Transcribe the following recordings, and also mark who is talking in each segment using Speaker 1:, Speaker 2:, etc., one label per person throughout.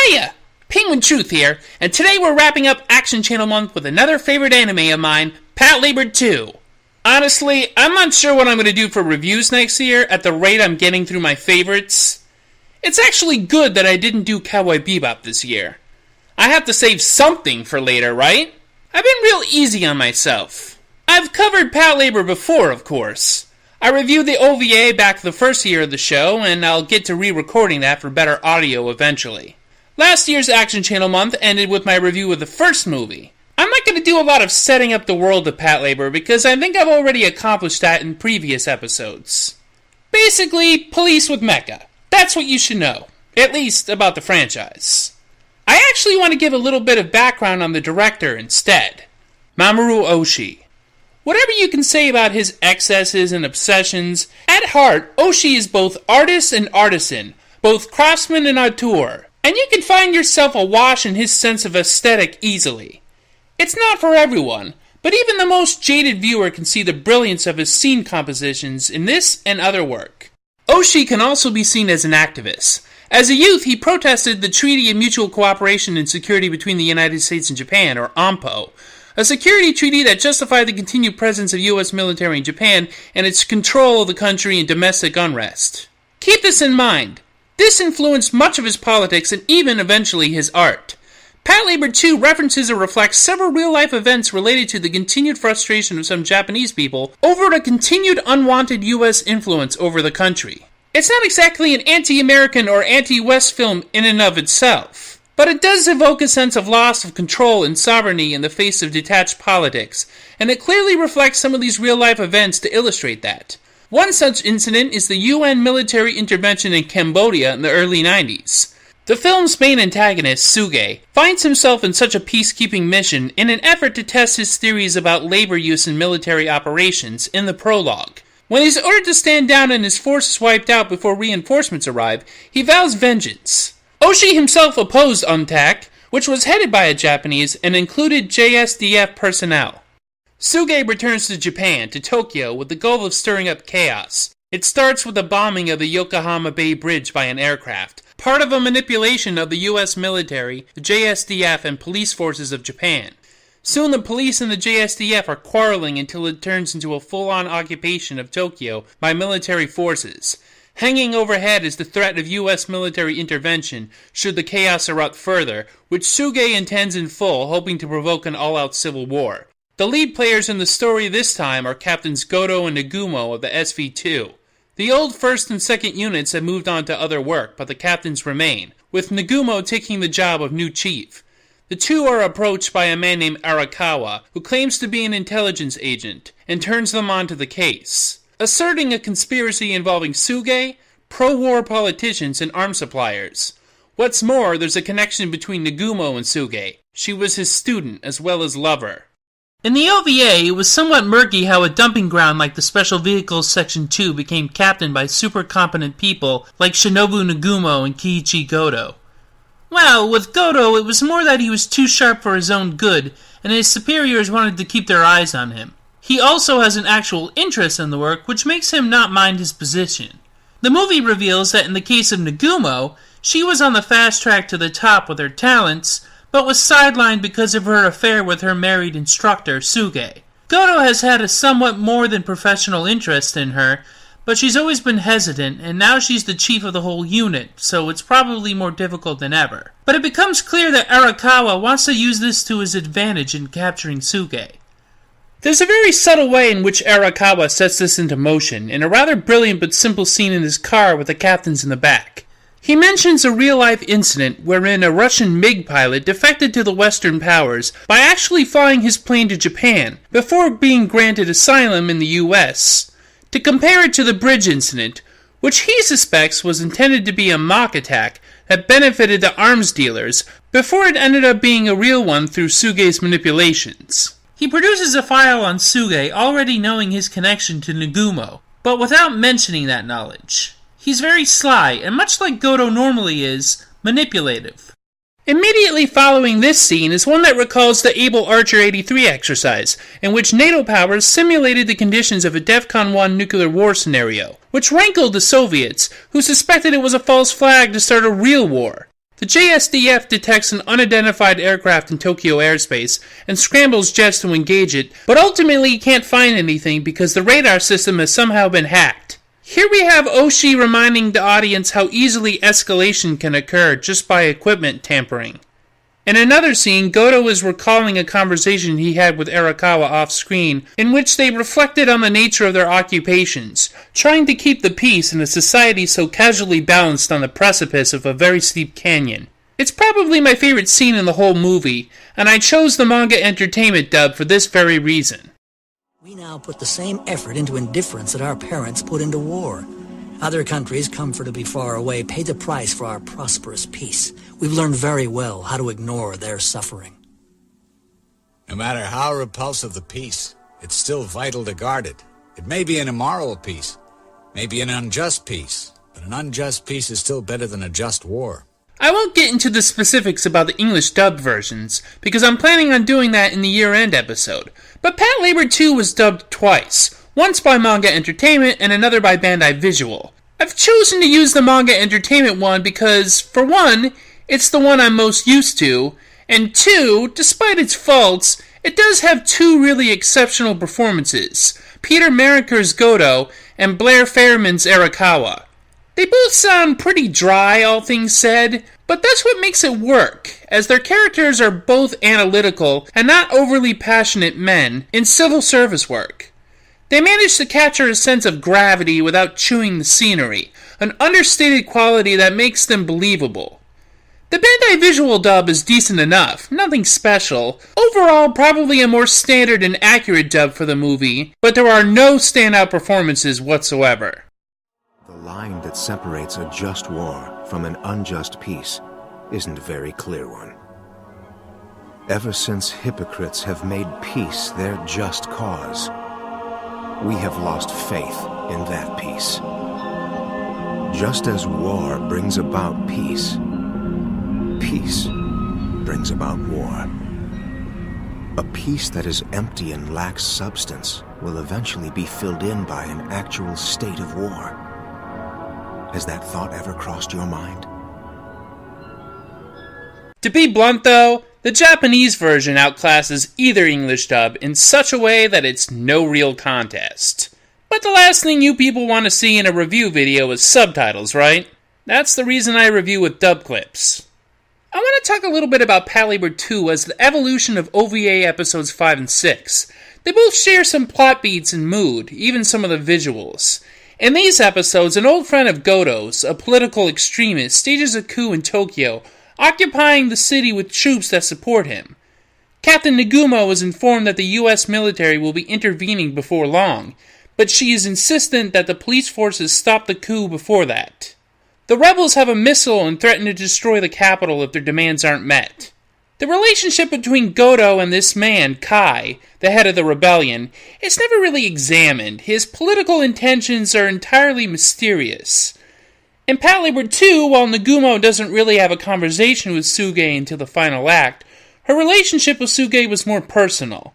Speaker 1: Hiya! Penguin Truth here, and today we're wrapping up Action Channel Month with another favorite anime of mine, Patlabor 2. Honestly, I'm not sure what I'm going to do for reviews next year at the rate I'm getting through my favorites. It's actually good that I didn't do Cowboy Bebop this year. I have to save something for later, right? I've been real easy on myself. I've covered Patlabor before, of course. I reviewed the OVA back the first year of the show, and I'll get to re-recording that for better audio eventually. Last year's Action Channel Month ended with my review of the first movie. I'm not going to do a lot of setting up the world of Patlabor because I think I've already accomplished that in previous episodes. Basically, police with mecha. That's what you should know, at least about the franchise. I actually want to give a little bit of background on the director instead. Mamoru Oshii. Whatever you can say about his excesses and obsessions, at heart, Oshii is both artist and artisan, both craftsman and auteur, and you can find yourself awash in his sense of aesthetic easily. It's not for everyone, but even the most jaded viewer can see the brilliance of his scene compositions in this and other work. Oshii can also be seen as an activist. As a youth, he protested the Treaty of Mutual Cooperation and Security between the United States and Japan, or AMPO, a security treaty that justified the continued presence of U.S. military in Japan and its control of the country in domestic unrest. Keep this in mind. This influenced much of his politics and even eventually his art. Patlabor 2 references or reflects several real-life events related to the continued frustration of some Japanese people over the continued unwanted U.S. influence over the country. It's not exactly an anti-American or anti-West film in and of itself, but it does evoke a sense of loss of control and sovereignty in the face of detached politics, and it clearly reflects some of these real-life events to illustrate that. One such incident is the UN military intervention in Cambodia in the early 90s. The film's main antagonist, Tsuge, finds himself in such a peacekeeping mission in an effort to test his theories about labor use in military operations in the prologue. When he's ordered to stand down and his force is wiped out before reinforcements arrive, he vows vengeance. Oshii himself opposed UNTAC, which was headed by a Japanese and included JSDF personnel. Tsuge returns to Japan, to Tokyo, with the goal of stirring up chaos. It starts with the bombing of the Yokohama Bay Bridge by an aircraft, part of a manipulation of the U.S. military, the JSDF, and police forces of Japan. Soon the police and the JSDF are quarreling until it turns into a full-on occupation of Tokyo by military forces. Hanging overhead is the threat of U.S. military intervention should the chaos erupt further, which Tsuge intends in full, hoping to provoke an all-out civil war. The lead players in the story this time are Captains Gotoh and Nagumo of the SV2. The old 1st and 2nd units have moved on to other work, but the captains remain, with Nagumo taking the job of new chief. The two are approached by a man named Arakawa, who claims to be an intelligence agent, and turns them on to the case, asserting a conspiracy involving Tsuge, pro-war politicians, and arms suppliers. What's more, there's a connection between Nagumo and Tsuge. She was his student as well as lover. In the OVA, it was somewhat murky how a dumping ground like the Special Vehicles Section 2 became captained by super competent people like Shinobu Nagumo and Keiichi Gotoh. Well, with Gotoh, it was more that he was too sharp for his own good, and his superiors wanted to keep their eyes on him. He also has an actual interest in the work, which makes him not mind his position. The movie reveals that in the case of Nagumo, she was on the fast track to the top with her talents, but was sidelined because of her affair with her married instructor, Tsuge. Gotoh has had a somewhat more than professional interest in her, but she's always been hesitant, and now she's the chief of the whole unit, so it's probably more difficult than ever. But it becomes clear that Arakawa wants to use this to his advantage in capturing Tsuge. There's a very subtle way in which Arakawa sets this into motion, in a rather brilliant but simple scene in his car with the captains in the back. He mentions a real-life incident wherein a Russian MiG pilot defected to the Western powers by actually flying his plane to Japan before being granted asylum in the U.S., to compare it to the bridge incident, which he suspects was intended to be a mock attack that benefited the arms dealers before it ended up being a real one through Tsuge's manipulations. He produces a file on Tsuge already knowing his connection to Nagumo, but without mentioning that knowledge. He's very sly, and much like Gotoh normally is, manipulative. Immediately following this scene is one that recalls the Able Archer 83 exercise, in which NATO powers simulated the conditions of a DEFCON 1 nuclear war scenario, which rankled the Soviets, who suspected it was a false flag to start a real war. The JSDF detects an unidentified aircraft in Tokyo airspace and scrambles jets to engage it, but ultimately can't find anything because the radar system has somehow been hacked. Here we have Oshii reminding the audience how easily escalation can occur just by equipment tampering. In another scene, Gotoh is recalling a conversation he had with Arakawa off-screen, in which they reflected on the nature of their occupations, trying to keep the peace in a society so casually balanced on the precipice of a very steep canyon. It's probably my favorite scene in the whole movie, and I chose the manga entertainment dub for this very reason.
Speaker 2: We now put the same effort into indifference that our parents put into war. Other countries, comfortably far away, pay the price for our prosperous peace. We've learned very well how to ignore their suffering.
Speaker 3: No matter how repulsive the peace, it's still vital to guard it. It may be an immoral peace, maybe an unjust peace, but an unjust peace is still better than a just war.
Speaker 1: I won't get into the specifics about the English dub versions, because I'm planning on doing that in the year-end episode, but Patlabor 2 was dubbed twice, once by Manga Entertainment and another by Bandai Visual. I've chosen to use the Manga Entertainment one because, for one, it's the one I'm most used to, and two, despite its faults, it does have two really exceptional performances, Peter Maricker's Gotoh and Blair Fairman's Arakawa. They both sound pretty dry, all things said, but that's what makes it work, as their characters are both analytical and not overly passionate men in civil service work. They manage to capture a sense of gravity without chewing the scenery, an understated quality that makes them believable. The Bandai Visual dub is decent enough, nothing special. Overall, probably a more standard and accurate dub for the movie, but there are no standout performances whatsoever.
Speaker 4: The line that separates a just war from an unjust peace isn't a very clear one. Ever since hypocrites have made peace their just cause, we have lost faith in that peace. Just as war brings about peace, peace brings about war. A peace that is empty and lacks substance will eventually be filled in by an actual state of war. Has that thought ever crossed your mind?
Speaker 1: To be blunt though, the Japanese version outclasses either English dub in such a way that it's no real contest. But the last thing you people want to see in a review video is subtitles, right? That's the reason I review with dub clips. I want to talk a little bit about Patlabor 2 as the evolution of OVA episodes 5 and 6. They both share some plot beats and mood, even some of the visuals. In these episodes, an old friend of Gotoh's, a political extremist, stages a coup in Tokyo, occupying the city with troops that support him. Captain Nagumo is informed that the U.S. military will be intervening before long, but she is insistent that the police forces stop the coup before that. The rebels have a missile and threaten to destroy the capital if their demands aren't met. The relationship between Gotoh and this man, Kai, the head of the rebellion, is never really examined. His political intentions are entirely mysterious. In Patlabor 2, while Nagumo doesn't really have a conversation with Tsuge until the final act, her relationship with Tsuge was more personal.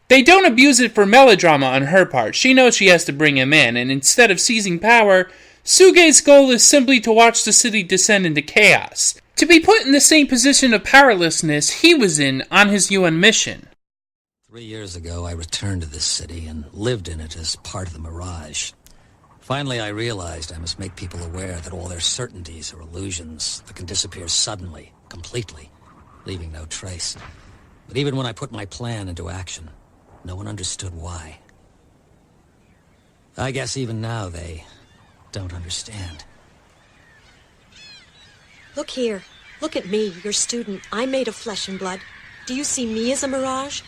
Speaker 1: They don't abuse it for melodrama on her part. She knows she has to bring him in, and instead of seizing power, Tsuge's goal is simply to watch the city descend into chaos, to be put in the same position of powerlessness he was in on his UN mission.
Speaker 2: 3 years ago, I returned to this city and lived in it as part of the mirage. Finally, I realized I must make people aware that all their certainties are illusions that can disappear suddenly, completely, leaving no trace. But even when I put my plan into action, no one understood why. I guess even now they don't understand.
Speaker 5: Look here. Look at me, your student. I'm made of flesh and blood. Do you see me as a mirage?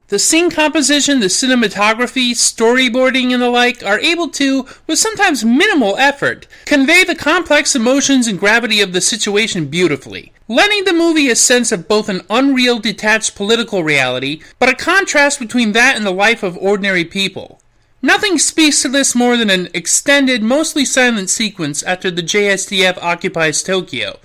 Speaker 1: The scene composition, the cinematography, storyboarding, and the like are able to, with sometimes minimal effort, convey the complex emotions and gravity of the situation beautifully, lending the movie a sense of both an unreal, detached political reality, but a contrast between that and the life of ordinary people. Nothing speaks to this more than an extended, mostly silent sequence after the JSDF occupies Tokyo,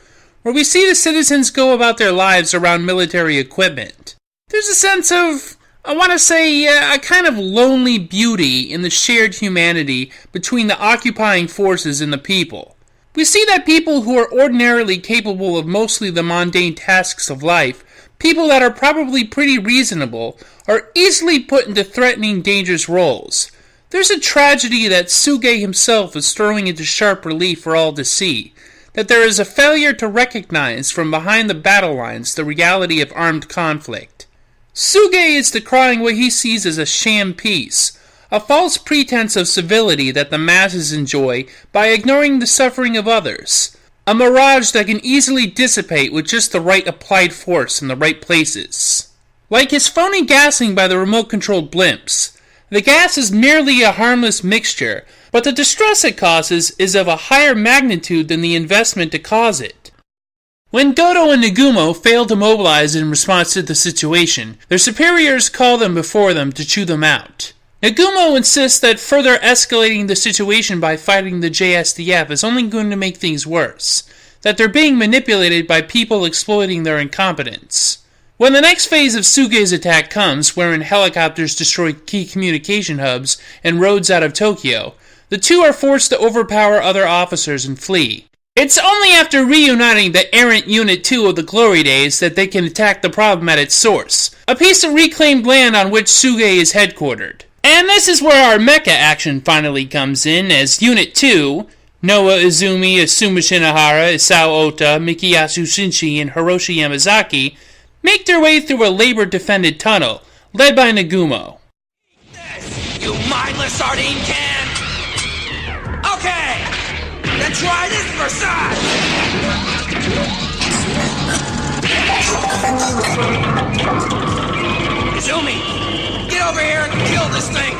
Speaker 1: where we see the citizens go about their lives around military equipment. There's a sense of I want to say a kind of lonely beauty in the shared humanity between the occupying forces and the people. We see that people who are ordinarily capable of mostly the mundane tasks of life, people that are probably pretty reasonable, are easily put into threatening, dangerous roles. There's a tragedy that Tsuge himself is throwing into sharp relief for all to see, that there is a failure to recognize from behind the battle lines the reality of armed conflict. Tsuge is decrying what he sees as a sham peace, a false pretense of civility that the masses enjoy by ignoring the suffering of others, a mirage that can easily dissipate with just the right applied force in the right places. Like his phony gassing by the remote-controlled blimps, the gas is merely a harmless mixture, but the distress it causes is of a higher magnitude than the investment to cause it. When Gotoh and Nagumo fail to mobilize in response to the situation, their superiors call them before them to chew them out. Nagumo insists that further escalating the situation by fighting the JSDF is only going to make things worse, that they're being manipulated by people exploiting their incompetence. When the next phase of Tsuge's attack comes, wherein helicopters destroy key communication hubs and roads out of Tokyo, the two are forced to overpower other officers and flee. It's only after reuniting the errant Unit 2 of the glory days that they can attack the problem at its source, a piece of reclaimed land on which Tsuge is headquartered. And this is where our mecha action finally comes in, as Unit 2, Noah Izumi, Asuma Shinohara, Isao Ota, Mikiyasu Shinji, and Hiroshi Yamazaki make their way through a labor-defended tunnel, led by Nagumo.
Speaker 6: This, you mindless sardine can! Okay! Then try this for size! Izumi, get over here and kill this thing!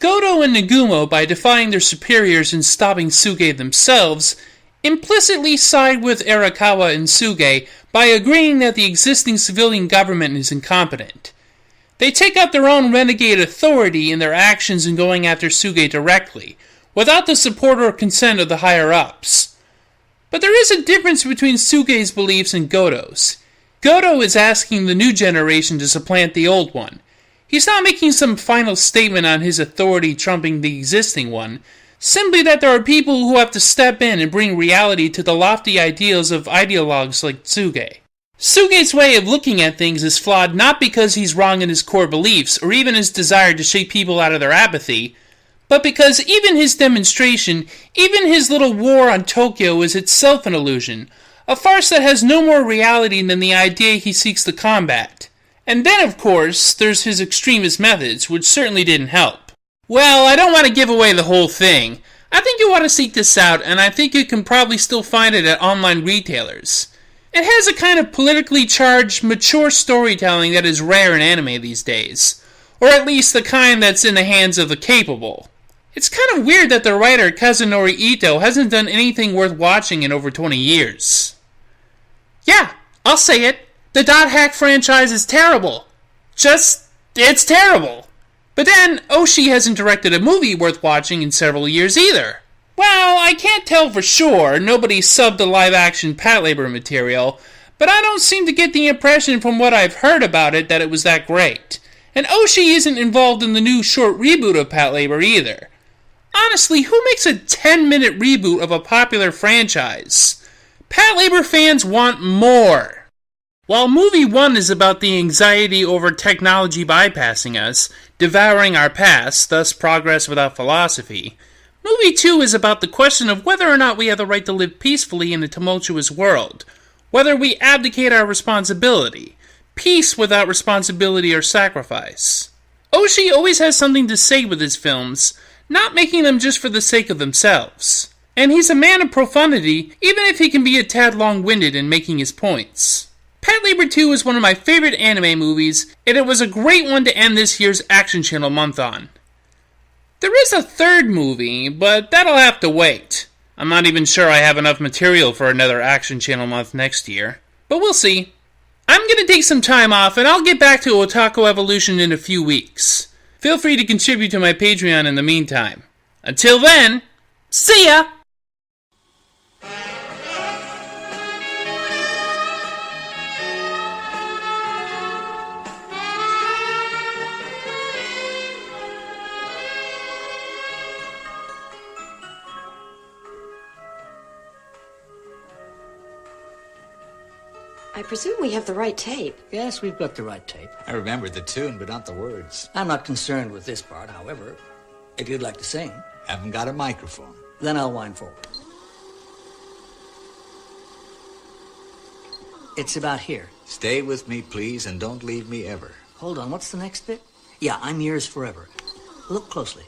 Speaker 1: Gotoh and Nagumo, by defying their superiors and stopping Tsuge themselves, implicitly side with Arakawa and Tsuge by agreeing that the existing civilian government is incompetent. They take up their own renegade authority in their actions in going after Tsuge directly, without the support or consent of the higher-ups. But there is a difference between Tsuge's beliefs and Gotoh's. Gotoh is asking the new generation to supplant the old one. He's not making some final statement on his authority trumping the existing one, simply that there are people who have to step in and bring reality to the lofty ideals of ideologues like Tsuge. Tsuge's way of looking at things is flawed not because he's wrong in his core beliefs or even his desire to shake people out of their apathy, but because even his demonstration, even his little war on Tokyo is itself an illusion, a farce that has no more reality than the idea he seeks to combat. And then, of course, there's his extremist methods, which certainly didn't help. Well, I don't want to give away the whole thing. I think you ought to seek this out, and I think you can probably still find it at online retailers. It has a kind of politically charged, mature storytelling that is rare in anime these days. Or at least the kind that's in the hands of the capable. It's kind of weird that the writer Kazunori Ito hasn't done anything worth watching in over 20 years. Yeah, I'll say it. The Dot Hack franchise is terrible. It's terrible. But then, Oshii hasn't directed a movie worth watching in several years either. Well, I can't tell for sure. Nobody subbed the live-action Patlabor material, but I don't seem to get the impression from what I've heard about it that it was that great. And Oshii isn't involved in the new short reboot of Patlabor either. Honestly, who makes a 10-minute reboot of a popular franchise? Patlabor fans want more. While Movie 1 is about the anxiety over technology bypassing us, devouring our past, thus progress without philosophy, Movie 2 is about the question of whether or not we have the right to live peacefully in a tumultuous world, whether we abdicate our responsibility, peace without responsibility or sacrifice. Oshii always has something to say with his films, not making them just for the sake of themselves. And he's a man of profundity, even if he can be a tad long-winded in making his points. Patlabor 2 is one of my favorite anime movies, and it was a great one to end this year's Action Channel month on. There is a third movie, but that'll have to wait. I'm not even sure I have enough material for another Action Channel month next year, but we'll see. I'm gonna take some time off, and I'll get back to Otaku Evolution in a few weeks. Feel free to contribute to my Patreon in the meantime. Until then, See ya!
Speaker 5: I presume we have the right tape.
Speaker 2: Yes, we've got the right tape.
Speaker 3: I remembered the tune, but not the words.
Speaker 2: I'm not concerned with this part, however. If you'd like to sing,
Speaker 3: Haven't got a microphone.
Speaker 2: then I'll wind forward. It's about here.
Speaker 3: Stay with me, please, and don't leave me ever.
Speaker 2: Hold on, what's the next bit? Yeah, I'm yours forever. Look closely.